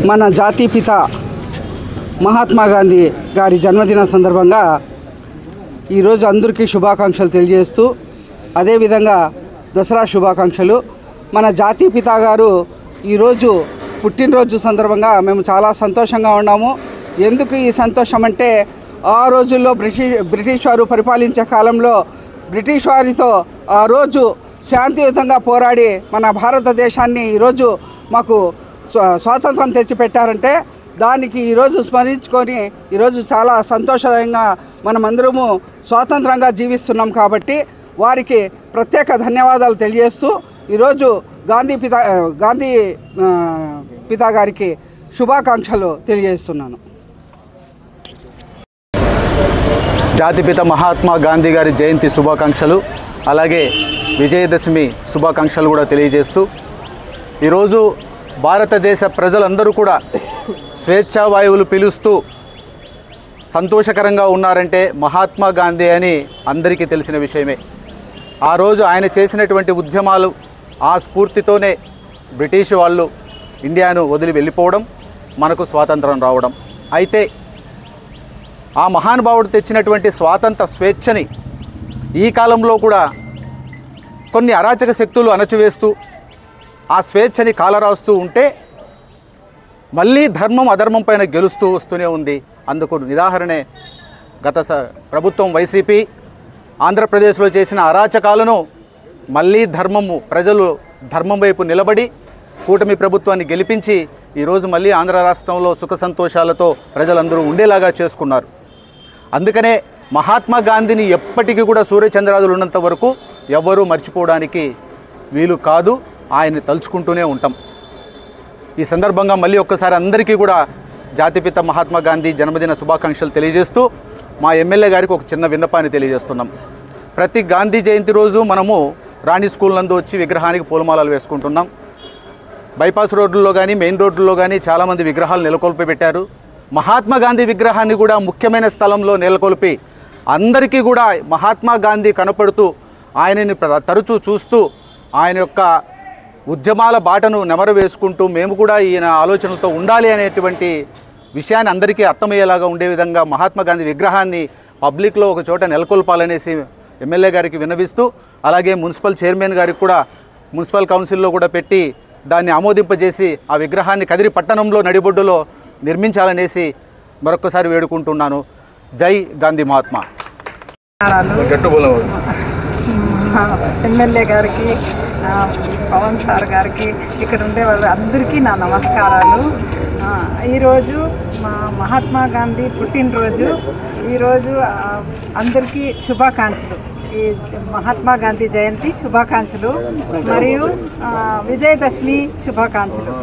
మన జాతిపిత మహాత్మా గాంధీ గారి జన్మదిన సందర్భంగా ఈరోజు అందరికీ శుభాకాంక్షలు తెలియజేస్తూ అదేవిధంగా దసరా శుభాకాంక్షలు. మన జాతిపిత గారు ఈరోజు పుట్టినరోజు సందర్భంగా మేము చాలా సంతోషంగా ఉన్నాము. ఎందుకు ఈ సంతోషం అంటే ఆ రోజుల్లో బ్రిటిష్ వారు పరిపాలించే కాలంలో బ్రిటిష్ వారితో ఆ రోజు శాంతియుతంగా పోరాడి మన భారతదేశాన్ని ఈరోజు మాకు స్వాతంత్రం తెచ్చిపెట్టారంటే దానికి ఈరోజు స్మరించుకొని ఈరోజు చాలా సంతోషంగా మనమందరము స్వాతంత్రంగా జీవిస్తున్నాం. కాబట్టి వారికి ప్రత్యేక ధన్యవాదాలు తెలియజేస్తూ ఈరోజు గాంధీ పిత గారికి శుభాకాంక్షలు తెలియజేస్తున్నాను. జాతిపిత మహాత్మా గాంధీ గారి జయంతి శుభాకాంక్షలు, అలాగే విజయదశమి శుభాకాంక్షలు కూడా తెలియజేస్తూ ఈరోజు భారతదేశ ప్రజలందరూ కూడా స్వేచ్ఛా వాయువులు పీలుస్తూ సంతోషకరంగా ఉన్నారంటే మహాత్మా గాంధీ అని అందరికీ తెలిసిన విషయమే. ఆ రోజు ఆయన చేసినటువంటి ఉద్యమాలు, ఆ స్ఫూర్తితోనే బ్రిటిష్ వాళ్ళు ఇండియాను వదిలి వెళ్ళిపోవడం, మనకు స్వాతంత్రం రావడం. అయితే ఆ మహానుభావుడు తెచ్చినటువంటి స్వాతంత్ర స్వేచ్ఛని ఈ కాలంలో కూడా కొన్ని అరాచక శక్తులు అణచివేస్తూ ఆ స్వేచ్ఛని కాలరాస్తూ ఉంటే మళ్ళీ ధర్మం అధర్మం పైన గెలుస్తూ వస్తూనే ఉంది. అందుకు నిదాహరణే గత ప్రభుత్వం వైసీపీ ఆంధ్రప్రదేశ్లో చేసిన అరాచకాలను మళ్ళీ ప్రజలు ధర్మం వైపు నిలబడి కూటమి ప్రభుత్వాన్ని గెలిపించి ఈరోజు మళ్ళీ ఆంధ్ర రాష్ట్రంలో సుఖ సంతోషాలతో ప్రజలందరూ ఉండేలాగా చేసుకున్నారు. అందుకనే మహాత్మా గాంధీని ఎప్పటికీ కూడా సూర్యచంద్రాదులు ఉన్నంత వరకు ఎవ్వరూ మర్చిపోవడానికి వీలు కాదు. ఆయన్ని తలుచుకుంటూనే ఉంటాం. ఈ సందర్భంగా మళ్ళీ ఒక్కసారి అందరికీ కూడా జాతిపిత మహాత్మా గాంధీ జన్మదిన శుభాకాంక్షలు తెలియజేస్తూ మా ఎమ్మెల్యే గారికి ఒక చిన్న విన్నపాన్ని తెలియజేస్తున్నాం. ప్రతి గాంధీ జయంతి రోజు మనము రాణి స్కూల్ నందు వచ్చి విగ్రహానికి పూలమాలలు వేసుకుంటున్నాం. బైపాస్ రోడ్లలో కానీ మెయిన్ రోడ్లలో కానీ చాలామంది విగ్రహాలు నెలకొల్పి పెట్టారు. మహాత్మా గాంధీ విగ్రహాన్ని కూడా ముఖ్యమైన స్థలంలో నెలకొల్పి అందరికీ కూడా మహాత్మా గాంధీ కనపడుతూ ఆయనని తరచూ చూస్తూ ఆయన యొక్క ఉద్యమాల బాటను నెమరు వేసుకుంటూ మేము కూడా ఈయన ఆలోచనలతో ఉండాలి అనేటువంటి విషయాన్ని అందరికీ అర్థమయ్యేలాగా ఉండే విధంగా మహాత్మా గాంధీ విగ్రహాన్ని పబ్లిక్లో ఒక చోట నెలకొల్పాలనేసి ఎమ్మెల్యే గారికి విన్నవిస్తూ, అలాగే మున్సిపల్ చైర్మన్ గారికి కూడా మున్సిపల్ కౌన్సిల్లో కూడా పెట్టి దాన్ని ఆమోదింపజేసి ఆ విగ్రహాన్ని కదిరి పట్టణంలో నడిబొడ్డులో నిర్మించాలనేసి మరొకసారి వేడుకుంటున్నాను. జై గాంధీ మహాత్మా. ఎమ్మెల్యే గారికి, పవన్ సార్ గారికి, ఇక్కడ ఉండే వాళ్ళ అందరికీ నా నమస్కారాలు. ఈరోజు మా మహాత్మా గాంధీ పుట్టినరోజు. ఈరోజు అందరికీ శుభాకాంక్షలు. ఈ మహాత్మా గాంధీ జయంతి శుభాకాంక్షలు మరియు విజయదశమి శుభాకాంక్షలు.